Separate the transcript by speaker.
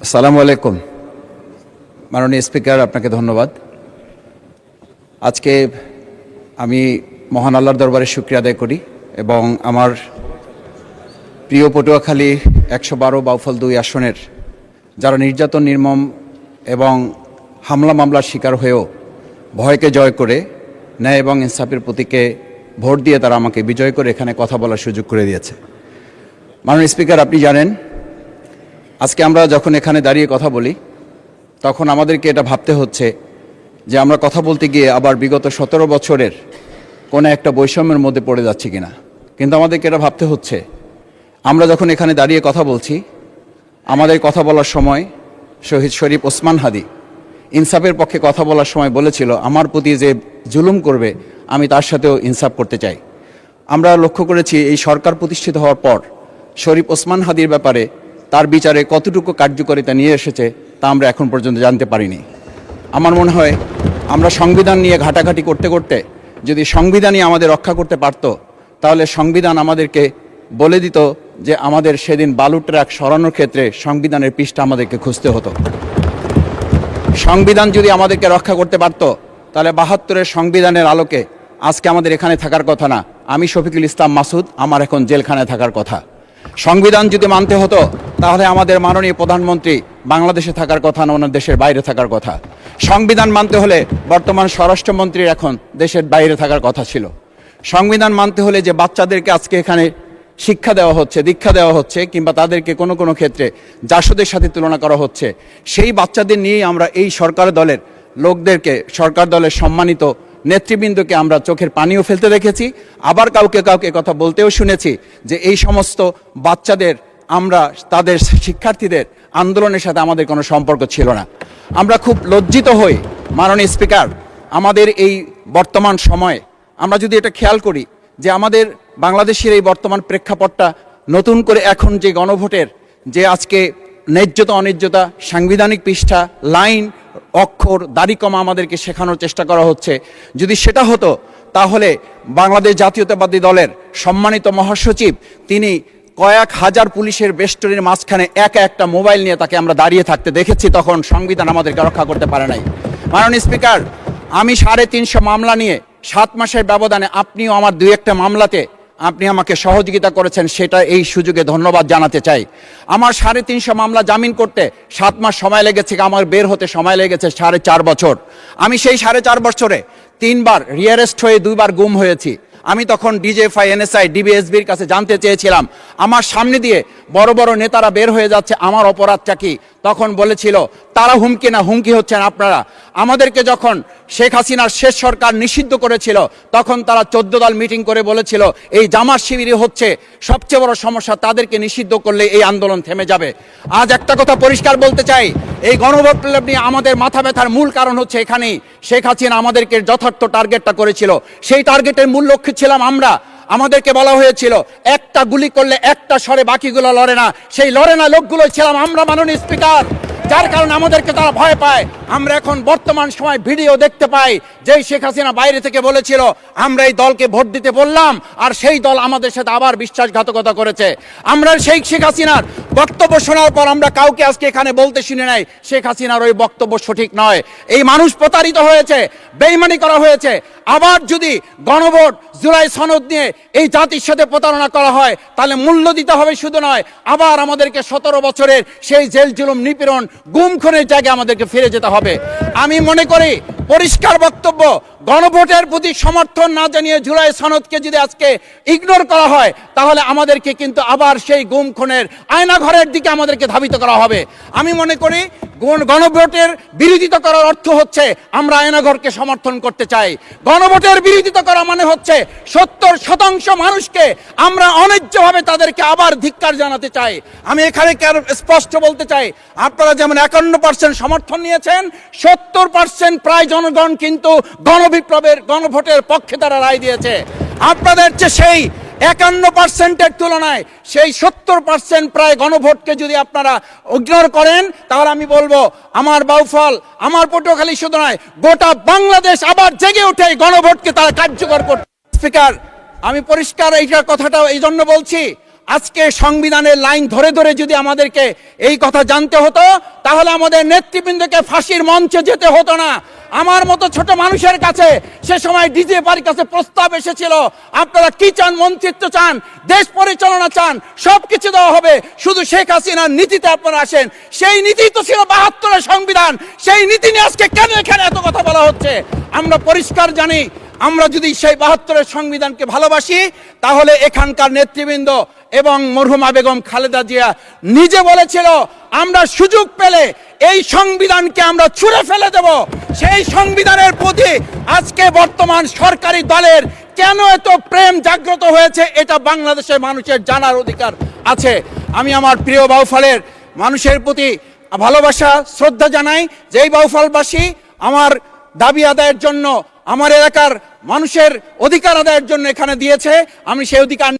Speaker 1: আসসালামু আলাইকুম। মাননীয় স্পিকার, আপনাকে ধন্যবাদ। আজকে আমি মহান আল্লাহর দরবারে শুকরিয়া আদায় করি এবং আমার প্রিয় পটুয়াখালী ১১২ বাউফল ২ আসনের যারা নির্যাতন, নির্মম এবং হামলা মামলার শিকার হয়েও ভয়কে জয় করে ন্যায় এবং ইনসাফের প্রতীকে ভোট দিয়ে তারা আমাকে বিজয় করে এখানে কথা বলার সুযোগ করে দিয়েছে। মাননীয় স্পিকার, আপনি জানেন আজকে আমরা যখন এখানে দাঁড়িয়ে কথা বলি তখন আমাদেরকে এটা ভাবতে হচ্ছে যে আমরা কথা বলতে গিয়ে আবার বিগত ১৭ বছরের কোনো একটা বৈষম্যের মধ্যে পড়ে যাচ্ছি কিনা। কিন্তু আমাদেরকে এটা ভাবতে হচ্ছে আমরা যখন এখানে দাঁড়িয়ে কথা বলছি, আমাদের কথা বলার সময় শহীদ শরীফ ওসমান হাদি ইনসাফের পক্ষে কথা বলার সময় বলেছিল, আমার প্রতি যে জুলুম করবে আমি তার সাথেও ইনসাফ করতে চাই। আমরা লক্ষ্য করেছি এই সরকার প্রতিষ্ঠিত হওয়ার পর শরীফ ওসমান হাদির ব্যাপারে তার বিচারে কতটুকু কার্যকারিতা নিয়ে এসেছে তা আমরা এখন পর্যন্ত জানতে পারিনি। আমার মনে হয় আমরা সংবিধান নিয়ে ঘাটাঘাটি করতে করতে যদি সংবিধানই আমাদের রক্ষা করতে পারত, তাহলে সংবিধান আমাদেরকে বলে দিত যে আমাদের সেদিন বালু ট্রাক সরানোর ক্ষেত্রে সংবিধানের পৃষ্ঠা আমাদেরকে খুঁজতে হতো। সংবিধান যদি আমাদেরকে রক্ষা করতে পারত, তাহলে ৭২-এর সংবিধানের আলোকে আজকে আমাদের এখানে থাকার কথা না। আমি শফিকুল ইসলাম মাসুদ, আমার এখন জেলখানায় থাকার কথা। সংবিধান যদি মানতে হতো, তাহলে আমাদের মাননীয় প্রধানমন্ত্রী বাংলাদেশে থাকার কথা না, ওনার দেশের বাইরে থাকার কথা। সংবিধান মানতে হলে বর্তমান স্বরাষ্ট্রমন্ত্রীর এখন দেশের বাইরে থাকার কথা ছিল। সংবিধান মানতে হলে যে বাচ্চাদেরকে আজকে এখানে শিক্ষা দেওয়া হচ্ছে, দীক্ষা দেওয়া হচ্ছে, কিংবা তাদেরকে কোনো কোনো ক্ষেত্রে জাসদের সাথে তুলনা করা হচ্ছে, সেই বাচ্চাদের নিয়েই আমরা এই সরকার দলের লোকদেরকে, সরকার দলের সম্মানিত নেতৃবৃন্দকে আমরা চোখের পানিও ফেলতে দেখেছি। আবার কাউকে কাউকে কথা বলতেও শুনেছি যে এই সমস্ত বাচ্চাদের, আমরা তাদের শিক্ষার্থীদের আন্দোলনের সাথে আমাদের কোনো সম্পর্ক ছিল না। আমরা খুব লজ্জিত হই মাননীয় স্পিকার, আমাদের এই বর্তমান সময়ে আমরা যদি এটা খেয়াল করি যে আমাদের বাংলাদেশের এই বর্তমান প্রেক্ষাপটটা নতুন করে এখন যে গণভোটের যে আজকে ন্যায্যতা অন্যায্যতা, সাংবিধানিক পৃষ্ঠা, লাইন, অক্ষর, দাড়িকমা আমাদেরকে শেখানোর চেষ্টা করা হচ্ছে, যদি সেটা হতো তাহলে বাংলাদেশ জাতীয়তাবাদী দলের সম্মানিত মহাসচিব তিনি কয়েক হাজার পুলিশের বেষ্টনীর মাঝখানে একা একটা মোবাইল নিয়ে তাকে আমরা দাঁড়িয়ে থাকতে দেখেছি, তখন সংবিধান আমাদেরকে রক্ষা করতে পারে নাই। মাননীয় স্পিকার, আমি ৩৫০ মামলা নিয়ে ৭ মাসের ব্যবধানে, আপনিও আমার ২-১টা মামলাতে আপনি আমাকে সহযোগিতা করেছেন, সেটা এই সুযোগে ধন্যবাদ জানাতে চাই। আমার ৩৫০ মামলা জামিন করতে ৭ মাস সময় লেগেছে, আমার বের হতে সময় লেগেছে ৪.৫ বছর। আমি সেই ৪.৫ বছরে ৩বার রিয়ারেস্ট হয়ে ২বার গুম হয়েছি। আমি তখন ডিজিএফআই, এনএসআই, ডিবিএসবির কাছে জানতে চেয়েছিলাম, আমার সামনে দিয়ে বড় বড় নেতারা বের হয়ে যাচ্ছে, আমার অপরাধটা কি? তখন বলেছিল তারা হুমকি না, হুমকি হচ্ছেন আপনারা। আমাদেরকে যখন শেখ হাসিনার শেষ সরকার নিষিদ্ধ করেছিল, তখন তারা ১৪ দল মিটিং করে বলেছিল এই জামাত শিবিরই হচ্ছে সবচেয়ে বড় সমস্যা, তাদেরকে নিষিদ্ধ করলে এই আন্দোলন থেমে যাবে। আজ একটা কথা পরিষ্কার বলতে চাই, এই গণবিপ্লব নিয়ে আমাদের মাথা ব্যথার মূল কারণ হচ্ছে এখানেই। শেখ হাসিনা আমাদেরকে যথার্থ টার্গেটটা করেছিল, সেই টার্গেটের মূল লক্ষ্য ছিলাম আমরা। আমাদেরকে বলা হয়েছিল একটা গুলি করলে একটা সরে বাকিগুলো লড়ে না, সেই লড়ে না লোকগুলো ছিলাম আমরা মাননীয় স্পিকার, যার কারণে আমাদেরকে তারা ভয় পায়। আমরা এখন বর্তমান সময় ভিডিও দেখতে পাই যেই শেখ হাসিনা বাইরে থেকে বলেছিল আমরা এই দলকে ভোট দিতে বললাম, আর সেই দল আমাদের সাথে আবার বিশ্বাসঘাতকতা করেছে। আমরা সেই শেখ হাসিনার বক্তব্য শোনার পর আমরা কাউকে আজকে এখানে বলতে শুনে নাই শেখ হাসিনার ওই বক্তব্য সঠিক নয়। এই মানুষ প্রতারিত হয়েছে, বেইমানি করা হয়েছে। আবার যদি গণভোট, জুলাই সনদ নিয়ে এই জাতির সাথে প্রতারণা করা হয়, তাহলে মূল্য দিতে হবে শুধু নয়, আবার আমাদেরকে ১৭ বছরের সেই জেল জুলুম, নিপীড়ন, গুম খুনের জায়গায় আমাদেরকে ফিরে যেতে হবে। আমি মনে করি পরিষ্কার বক্তব্য, গণভোটের প্রতি সমর্থন না জানিয়ে জুলাই সনদকে যদি আজকে ইগনোর করা হয়, তাহলে আমাদেরকে কিন্তু আবার সেই গুম খুনের আয়নাঘরের দিকে আমাদেরকে ধাবিত করা হবে। আমি মনে করি গণভোটের বিরোধিতা করার অর্থ হচ্ছে আমরা আয়নাঘরকে সমর্থন করতে চাই। গণভোটের বিরোধিতা করা মানে হচ্ছে ৭০% মানুষকে আমরা অন্যায্যভাবে তাদেরকে আবার ধিক্কার জানাতে চাই। আমি এখানে স্পষ্ট বলতে চাই, আপনারা যেমন ৫১% সমর্থন নিয়েছেন, ৭০% প্রায় জনগণ কিন্তু গণবিপ্লবের, গণভোটের পক্ষে তারা রায় দিয়েছে। আপনাদের চেয়ে সেই ৫১%-এর তুলনায় সেই ৭০% প্রায় গণভোটকে যদি আপনারা ইগনোর করেন, তাহলে আমি বলবো আমার বাউফল, আমার পটুয়াখালী শুধু নয়, গোটা বাংলাদেশ আবার জেগে উঠে এই গণভোটকে তারা কার্যকর করতে। স্পিকার, আমি পরিষ্কার এইটার কথাটা এই জন্য বলছি, আজকে সংবিধানের লাইন ধরে ধরে যদি আমাদেরকে এই কথা জানতে হতো, তাহলে আমাদের নেতৃবৃন্দকে ফাঁসির মঞ্চে যেতে হতো না। আমার মতো ছোট মানুষের কাছে সে সময় ডিজিএফআইয়ের কাছে প্রস্তাব এসেছিল, আপনারা কি চান, মন্ত্রিত্ব চান, দেশ পরিচালনা চান, সব কিছু দেওয়া হবে, শুধু শেখ হাসিনার নীতিতে আপনারা আসেন। সেই নীতি তো ছিল ৭২-এর সংবিধান, সেই নীতি নিয়ে আজকে কেন এখানে এত কথা বলা হচ্ছে? আমরা পরিষ্কার জানি, আমরা যদি সেই ৭২-এর সংবিধানকে ভালোবাসি, তাহলে এখানকার নেতৃবৃন্দ এবং মরহুমা বেগম খালেদা জিয়া নিজে বলেছিল, আমরা সুযোগ পেলে এই সংবিধানকে আমরা ছুঁড়ে ফেলে দেব। সেই সংবিধানের প্রতি আজকে বর্তমান সরকারি দলের কেন এত প্রেম জাগ্রত হয়েছে, এটা বাংলাদেশের মানুষের জানার অধিকার আছে। আমি আমার প্রিয় বাউফলের মানুষের প্রতি ভালোবাসা শ্রদ্ধা জানাই, যেই বাউফলবাসী আমার দাবি আদায়ের জন্য, আমার এলাকার মানুষের অধিকার আদায়ের জন্য এখানে দিয়েছে, আমি সেই অধিকার